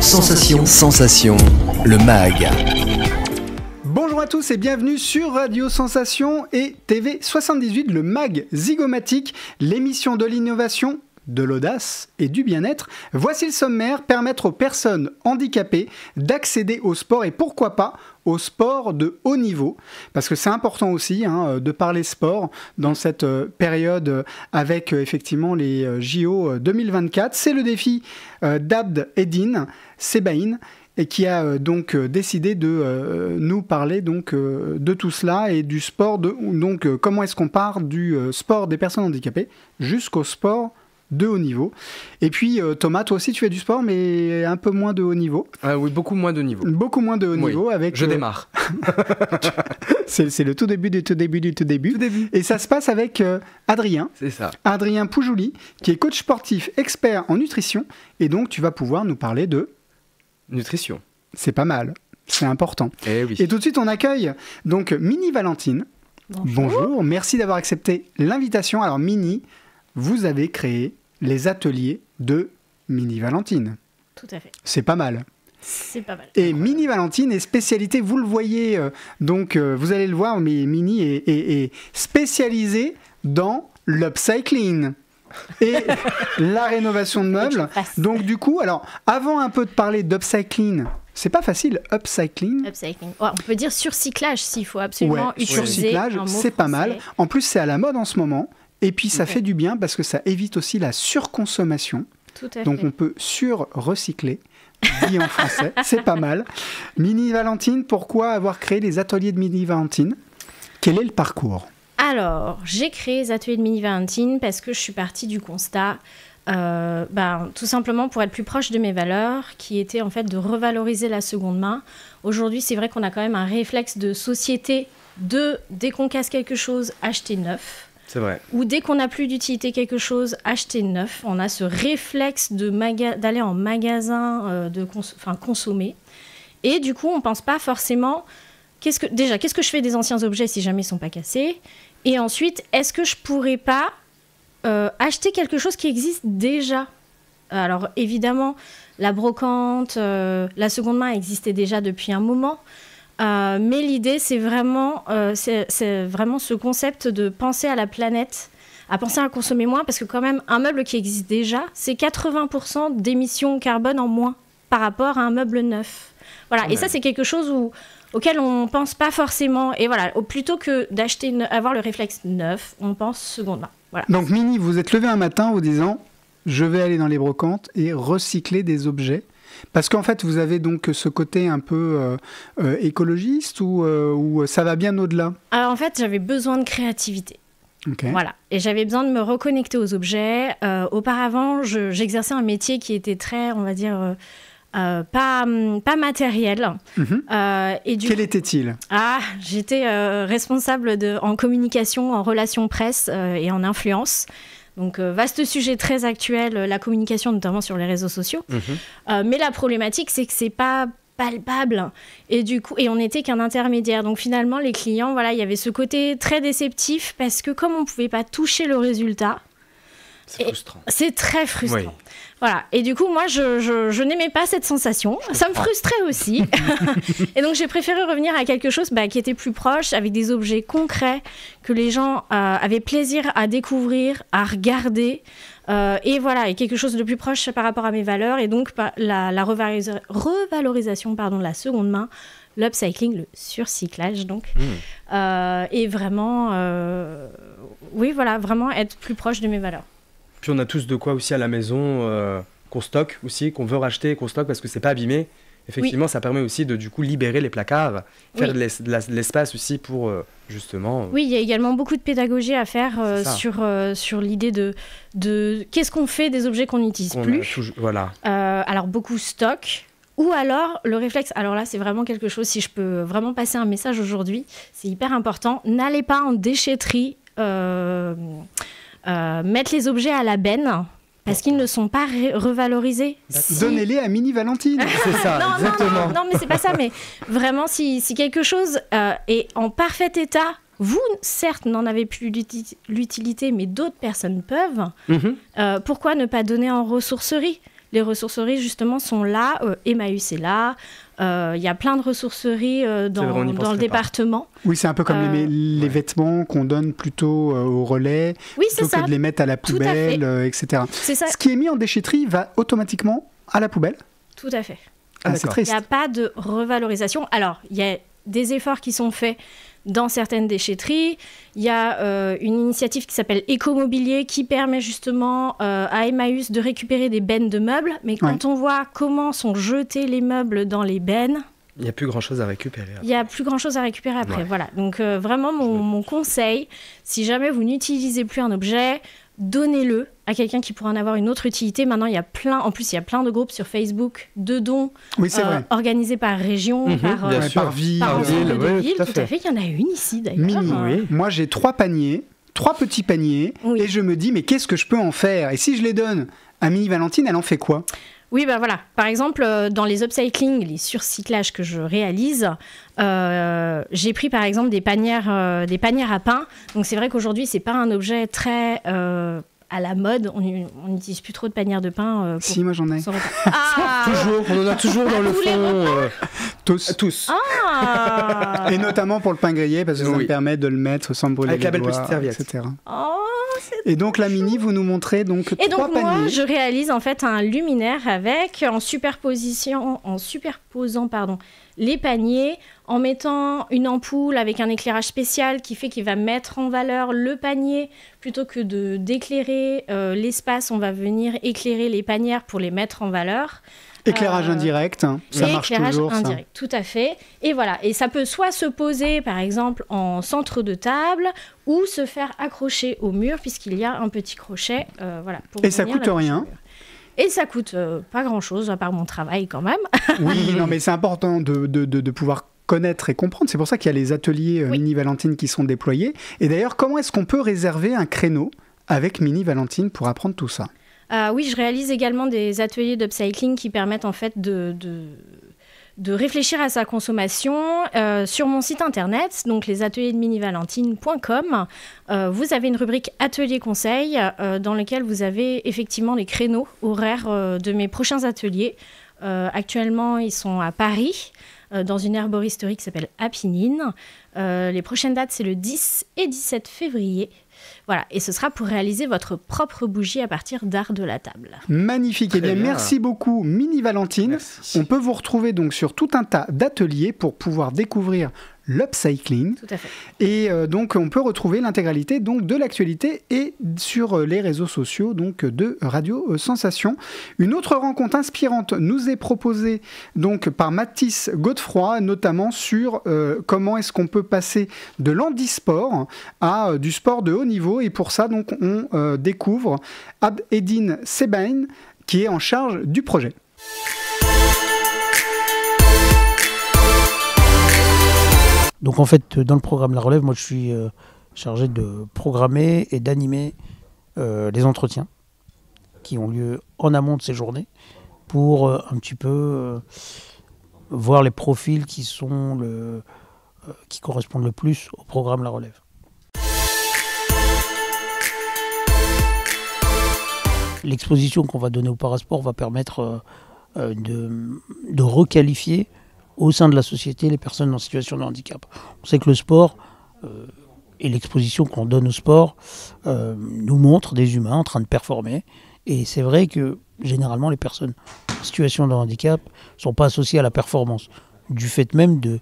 Sensation, le MAG. Bonjour à tous et bienvenue sur Radio Sensation et TV 78, le MAG Zygomatique, l'émission de l'innovation, de l'audace et du bien-être. Voici le sommaire: permettre aux personnes handicapées d'accéder au sport et pourquoi pas au sport de haut niveau, parce que c'est important aussi de parler sport dans cette période avec effectivement les JO 2024. C'est le défi d'Abd Eddine Sebaïn, et qui a donc décidé de nous parler donc de tout cela et du sport, donc comment est-ce qu'on part du sport des personnes handicapées jusqu'au sport de haut niveau. Et puis Thomas, toi aussi tu fais du sport, mais un peu moins de haut niveau. Oui, beaucoup moins de niveau. Beaucoup moins de haut niveau. Avec, je démarre. c'est le tout début du tout début. Et ça se passe avec Adrien. C'est ça. Adrien Poujouli, qui est coach sportif expert en nutrition. Et donc tu vas pouvoir nous parler de... nutrition. C'est pas mal, c'est important. Oui. Et tout de suite on accueille donc Mini Valentine. Bonjour, merci d'avoir accepté l'invitation. Alors Mini, vous avez créé les ateliers de Mini Valentine. Tout à fait. C'est pas mal. C'est pas mal. Et Mini Valentine est spécialité, vous le voyez, vous allez le voir, mais Mini est spécialisée dans l'upcycling et la rénovation de meubles. Donc du coup, alors avant un peu de parler d'upcycling, c'est pas facile, upcycling. Upcycling. Ouais, on peut dire surcyclage s'il faut absolument utiliser surcyclage, un mot c'est pas français. mal. En plus, c'est à la mode en ce moment. Et puis ça fait du bien parce que ça évite aussi la surconsommation. Tout à Donc fait. on peut sur-recycler, dit en français, c'est pas mal. Mini Valentine, pourquoi avoir créé les ateliers de Mini Valentine? Quel est le parcours? Alors, j'ai créé les ateliers de Mini Valentine parce que je suis partie du constat, tout simplement pour être plus proche de mes valeurs, qui étaient en fait de revaloriser la seconde main. Aujourd'hui, c'est vrai qu'on a quand même un réflexe de société de, dès qu'on casse quelque chose, acheter neuf. C'est vrai. Ou dès qu'on n'a plus d'utilité quelque chose, acheter neuf. On a ce réflexe d'aller en magasin, consommer. Et du coup, on ne pense pas forcément... Qu'est-ce que je fais des anciens objets si jamais ils ne sont pas cassés? Et ensuite, est-ce que je ne pourrais pas acheter quelque chose qui existe déjà? Alors évidemment, la brocante, la seconde main existait déjà depuis un moment. Mais l'idée, c'est vraiment ce concept de penser à la planète, à penser à consommer moins, parce que quand même, un meuble qui existe déjà, c'est 80% d'émissions carbone en moins par rapport à un meuble neuf. Voilà. Et ça, c'est quelque chose auquel on ne pense pas forcément. Et voilà, plutôt que avoir le réflexe neuf, on pense seconde main. Voilà. Donc Mini, vous êtes levé un matin en vous disant « Je vais aller dans les brocantes et recycler des objets ». Parce qu'en fait, vous avez donc ce côté un peu écologiste ou ça va bien au-delà? Alors en fait, j'avais besoin de créativité. Okay. Voilà. Et j'avais besoin de me reconnecter aux objets. Auparavant, j'exerçais un métier qui était très, on va dire, pas matériel. Et Quel était-il? J'étais responsable en communication, en relations presse et en influence. Donc, vaste sujet très actuel, la communication, notamment sur les réseaux sociaux. Mais la problématique, c'est que c'est pas palpable. Et du coup, on n'était qu'un intermédiaire. Donc, finalement, les clients, voilà, il y avait ce côté très déceptif parce que comme on ne pouvait pas toucher le résultat, c'est frustrant. C'est très frustrant. Oui. Voilà. Et du coup, moi, je n'aimais pas cette sensation. Ça me frustrait aussi. Et donc, j'ai préféré revenir à quelque chose qui était plus proche, avec des objets concrets que les gens avaient plaisir à découvrir, à regarder. Et voilà, et quelque chose de plus proche par rapport à mes valeurs. Et donc, la revalorisation de la seconde main, l'upcycling, le surcyclage, donc. Et vraiment, vraiment être plus proche de mes valeurs. Puis on a tous de quoi aussi à la maison qu'on stocke aussi, qu'on veut racheter, qu'on stocke parce que c'est pas abîmé. Effectivement, ça permet aussi de du coup libérer les placards, faire de l'espace aussi pour justement... Oui, il y a également beaucoup de pédagogie à faire sur l'idée de qu'est-ce qu'on fait des objets qu'on n'utilise plus. Voilà. Alors beaucoup stock. Ou alors, le réflexe, alors là, c'est vraiment quelque chose, si je peux vraiment passer un message aujourd'hui, c'est hyper important, n'allez pas en déchetterie mettre les objets à la benne parce qu'ils ne sont pas revalorisés. Donnez-les à Mini Valentine. C'est ça, exactement. Non, mais c'est pas ça. Mais vraiment, si quelque chose est en parfait état, vous, certes, n'en avez plus l'utilité, mais d'autres personnes peuvent. Pourquoi ne pas donner en ressourcerie ? les ressourceries justement sont là. Emmaüs est là. Il y a plein de ressourceries dans le département. Oui, c'est un peu comme les vêtements qu'on donne plutôt au relais, plutôt que de les mettre à la poubelle, etc. Ce qui est mis en déchetterie va automatiquement à la poubelle. Tout à fait. C'est triste. Il n'y a pas de revalorisation. Alors, il y a des efforts qui sont faits dans certaines déchetteries. Il y a une initiative qui s'appelle Écomobilier qui permet justement à Emmaüs de récupérer des bennes de meubles. Mais quand on voit comment sont jetés les meubles dans les bennes, il n'y a plus grand-chose à récupérer. Il n'y a plus grand-chose à récupérer après. Voilà. Donc vraiment, mon conseil, si jamais vous n'utilisez plus un objet, donnez-le à quelqu'un qui pourra en avoir une autre utilité. Maintenant, il y a plein de groupes sur Facebook de dons organisés par région, par ville. Tout à fait. Il y en a une ici d'ailleurs. Moi, j'ai 3 petits paniers, et je me dis, mais qu'est-ce que je peux en faire? Et si je les donne à Mini Valentine, elle en fait quoi? Oui, voilà. Par exemple, dans les upcycling, les surcyclages que je réalise, j'ai pris par exemple des panières à pain. Donc c'est vrai qu'aujourd'hui, c'est pas un objet très à la mode. On n'utilise plus trop de panières de pain. Si, moi j'en ai. Toujours, on en a toujours dans le fond. Tous. Et notamment pour le pain grillé, parce que ça me permet de le mettre sans brûler les doigts, avec la belle petite serviette, etc. Et donc la Mini, vous nous montrez donc 3 paniers. Et donc moi, je réalise en fait un luminaire en superposant les paniers, en mettant une ampoule avec un éclairage spécial qui va mettre en valeur le panier. Plutôt que d'éclairer l'espace, on va venir éclairer les panières pour les mettre en valeur. Éclairage indirect, ça marche toujours. Indirect, tout à fait. Et voilà, et ça peut soit se poser, par exemple, en centre de table, ou se faire accrocher au mur, puisqu'il y a un petit crochet. Et ça coûte rien. Et ça coûte pas grand-chose, à part mon travail quand même. Oui, non, mais c'est important de pouvoir connaître et comprendre. C'est pour ça qu'il y a les ateliers Mini Valentine qui sont déployés. Et d'ailleurs, comment est-ce qu'on peut réserver un créneau avec Mini Valentine pour apprendre tout ça? Oui, je réalise également des ateliers d'upcycling qui permettent en fait de réfléchir à sa consommation sur mon site internet, donc les ateliers de minivalentine.com. Vous avez une rubrique atelier conseil dans lequel vous avez effectivement les créneaux horaires de mes prochains ateliers. Actuellement, ils sont à Paris, dans une herboristerie qui s'appelle Apinine. Les prochaines dates, c'est le 10 et 17 février. Voilà, et ce sera pour réaliser votre propre bougie à partir d'art de la table. Magnifique. Eh bien, merci beaucoup Mini Valentine. Merci. On peut vous retrouver donc sur tout un tas d'ateliers pour pouvoir découvrir l'upcycling. Tout à fait. Et donc on peut retrouver l'intégralité donc de l'actualité et sur les réseaux sociaux donc de Radio Sensation. Une autre rencontre inspirante nous est proposée donc par Mathis Godefroy, notamment sur comment est-ce qu'on peut passer de l'handisport à du sport de haut niveau. Et pour ça donc on découvre Abedine Sebain qui est en charge du projet. Donc en fait, dans le programme La Relève, moi je suis chargé de programmer et d'animer les entretiens qui ont lieu en amont de ces journées pour un petit peu voir les profils qui correspondent le plus au programme La Relève. L'exposition qu'on va donner au Parasport va permettre de requalifier au sein de la société les personnes en situation de handicap. On sait que le sport et l'exposition qu'on donne au sport nous montrent des humains en train de performer. Et c'est vrai que généralement les personnes en situation de handicap ne sont pas associées à la performance, du fait même de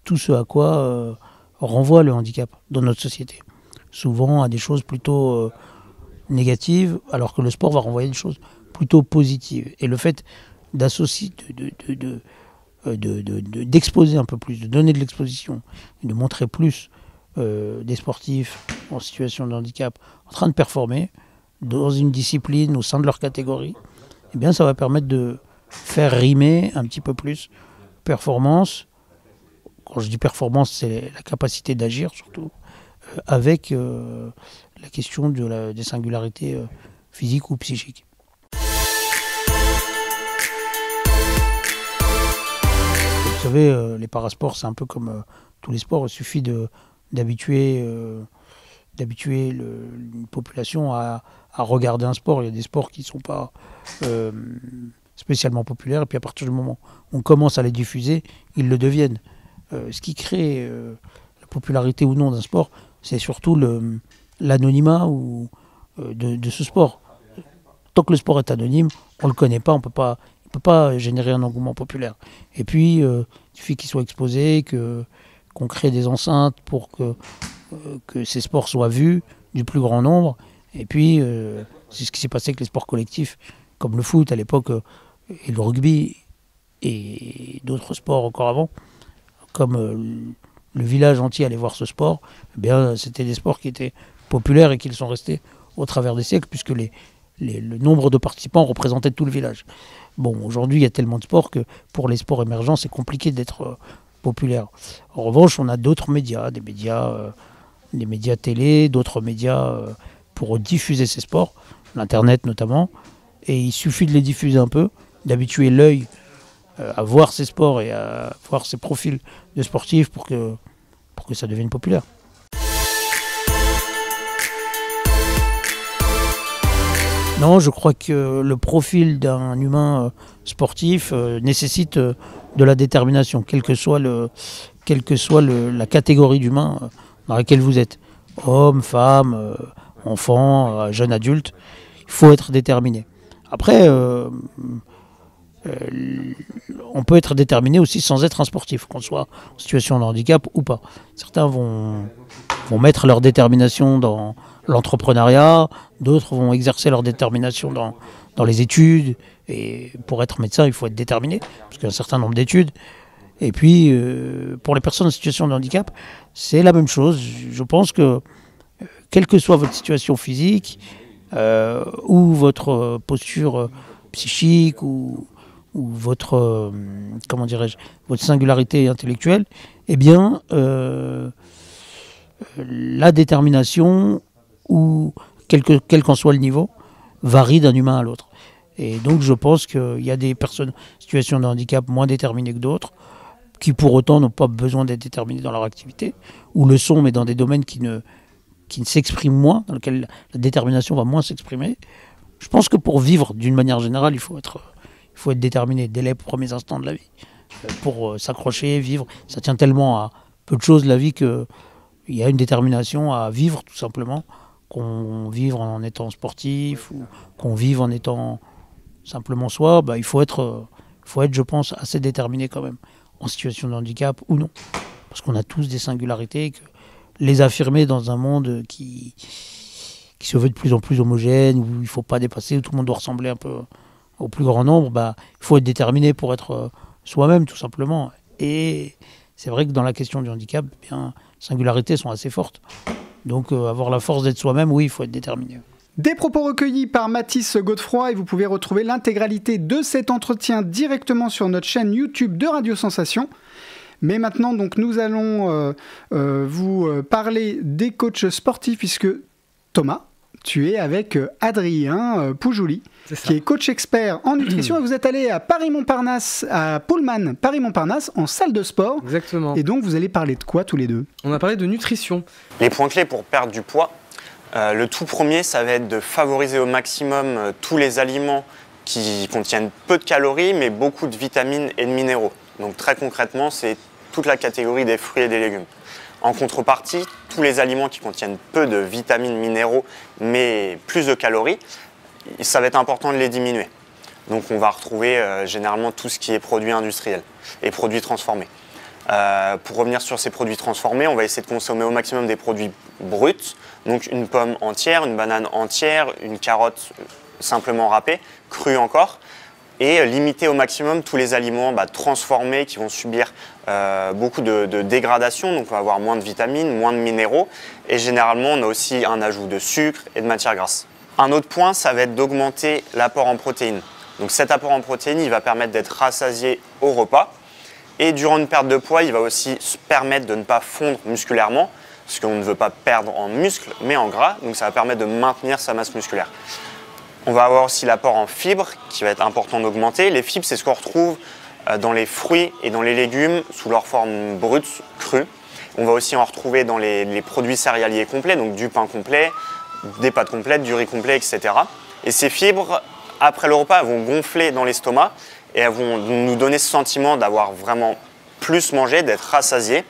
tout ce à quoi renvoie le handicap dans notre société. Souvent à des choses plutôt négatives, alors que le sport va renvoyer des choses plutôt positives. Et le fait d'associer, d'exposer un peu plus, de donner de l'exposition, de montrer plus des sportifs en situation de handicap en train de performer dans une discipline au sein de leur catégorie, eh bien ça va permettre de faire rimer un petit peu plus performance. Quand je dis performance, c'est la capacité d'agir surtout, avec la question des singularités physiques ou psychiques. Vous savez, les parasports, c'est un peu comme tous les sports. Il suffit d'habituer d'habituer une population à regarder un sport. Il y a des sports qui ne sont pas spécialement populaires, et puis à partir du moment où on commence à les diffuser, ils le deviennent. Ce qui crée la popularité ou non d'un sport, c'est surtout l'anonymat de ce sport. Tant que le sport est anonyme, on ne le connaît pas, on ne peut pas générer un engouement populaire. Et puis, il suffit qu'il soit exposé, qu'on crée des enceintes pour que ces sports soient vus du plus grand nombre. Et puis, c'est ce qui s'est passé avec les sports collectifs, comme le foot à l'époque, et le rugby, et d'autres sports encore avant, comme le village entier allait voir ce sport. Eh bien, c'était des sports qui étaient populaires et qui sont restés au travers des siècles, puisque le nombre de participants représentait tout le village. Bon, aujourd'hui, il y a tellement de sports que pour les sports émergents, c'est compliqué d'être populaire. En revanche, on a d'autres médias, des médias télé, d'autres médias pour diffuser ces sports, l'Internet notamment, et il suffit de les diffuser un peu, d'habituer l'œil à voir ces sports et à voir ces profils de sportifs pour que ça devienne populaire. Non, je crois que le profil d'un humain sportif nécessite de la détermination, quelle que soit la catégorie d'humain dans laquelle vous êtes. Homme, femme, enfant, jeune adulte, il faut être déterminé. Après, on peut être déterminé aussi sans être un sportif, qu'on soit en situation de handicap ou pas. Certains vont mettre leur détermination dans l'entrepreneuriat, d'autres vont exercer leur détermination dans les études. Et pour être médecin, il faut être déterminé, parce qu'il y a un certain nombre d'études. Et puis, pour les personnes en situation de handicap, c'est la même chose. Je pense que, quelle que soit votre situation physique, ou votre posture psychique, ou votre, votre singularité intellectuelle, eh bien, la détermination, ou quel qu'en soit le niveau, varie d'un humain à l'autre. Et donc je pense qu'il y a des personnes en situation de handicap moins déterminées que d'autres, qui pour autant n'ont pas besoin d'être déterminées dans leur activité, ou le sont, mais dans des domaines qui ne s'expriment moins, dans lesquels la détermination va moins s'exprimer. Je pense que pour vivre d'une manière générale, il faut être déterminé dès les premiers instants de la vie. Pour s'accrocher, vivre, ça tient tellement à peu de choses la vie qu'il y a une détermination à vivre tout simplement, qu'on vive en étant sportif ou qu'on vive en étant simplement soi. Il faut être, je pense, assez déterminé quand même, en situation de handicap ou non. Parce qu'on a tous des singularités, que les affirmer dans un monde qui se veut de plus en plus homogène, où il ne faut pas dépasser, où tout le monde doit ressembler un peu au plus grand nombre, il faut être déterminé pour être soi-même tout simplement. Et c'est vrai que dans la question du handicap, les singularités sont assez fortes. Donc avoir la force d'être soi-même, oui, il faut être déterminé. Des propos recueillis par Mathis Godefroy, et vous pouvez retrouver l'intégralité de cet entretien directement sur notre chaîne YouTube de Radio Sensation. Mais maintenant, donc, nous allons vous parler des coachs sportifs, puisque Thomas, tu es avec Adrien Poujouli, qui est coach expert en nutrition, et vous êtes allé à Paris-Montparnasse, à Pullman Paris-Montparnasse, en salle de sport. Exactement. Et donc, vous allez parler de quoi tous les deux ? On a parlé de nutrition. Les points clés pour perdre du poids, le tout premier, ça va être de favoriser au maximum tous les aliments qui contiennent peu de calories, mais beaucoup de vitamines et de minéraux. Donc très concrètement, c'est toute la catégorie des fruits et des légumes. En contrepartie, tous les aliments qui contiennent peu de vitamines, minéraux, mais plus de calories, ça va être important de les diminuer. Donc on va retrouver généralement tout ce qui est produits industriels et produits transformés. Pour revenir sur ces produits transformés, on va essayer de consommer au maximum des produits bruts, donc une pomme entière, une banane entière, une carotte simplement râpée, crue encore, et limiter au maximum tous les aliments transformés qui vont subir beaucoup de dégradation, donc on va avoir moins de vitamines, moins de minéraux, et généralement on a aussi un ajout de sucre et de matières grasses. Un autre point, ça va être d'augmenter l'apport en protéines. Donc cet apport en protéines, il va permettre d'être rassasié au repas, et durant une perte de poids, il va aussi se permettre de ne pas fondre musculairement, parce qu'on ne veut pas perdre en muscle, mais en gras, donc ça va permettre de maintenir sa masse musculaire. On va avoir aussi l'apport en fibres, qui va être important d'augmenter. Les fibres, c'est ce qu'on retrouve dans les fruits et dans les légumes, sous leur forme brute, crue. On va aussi en retrouver dans les produits céréaliers complets, donc du pain complet, des pâtes complètes, du riz complet, etc. Et ces fibres, après le repas, elles vont gonfler dans l'estomac et elles vont nous donner ce sentiment d'avoir vraiment plus mangé, d'être rassasié,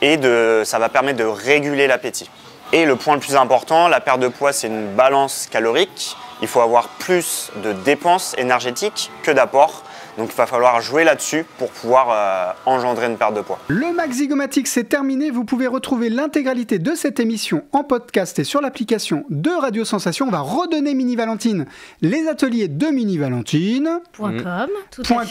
et ça va permettre de réguler l'appétit. Et le point le plus important, la perte de poids, c'est une balance calorique. Il faut avoir plus de dépenses énergétiques que d'apports. Donc il va falloir jouer là-dessus pour pouvoir engendrer une perte de poids. Le MAG Zygomatic, c'est terminé. Vous pouvez retrouver l'intégralité de cette émission en podcast et sur l'application de Radio Sensation. On va redonner Mini Valentine, les ateliers de Mini Valentine.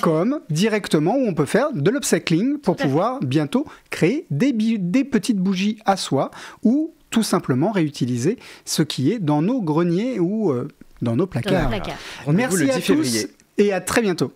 .com directement, où on peut faire de l'upcycling pour pouvoir bientôt créer des petites bougies à soie ou tout simplement réutiliser ce qui est dans nos greniers ou dans nos placards. Rendez-vous Merci le 10 à février. tous et à très bientôt.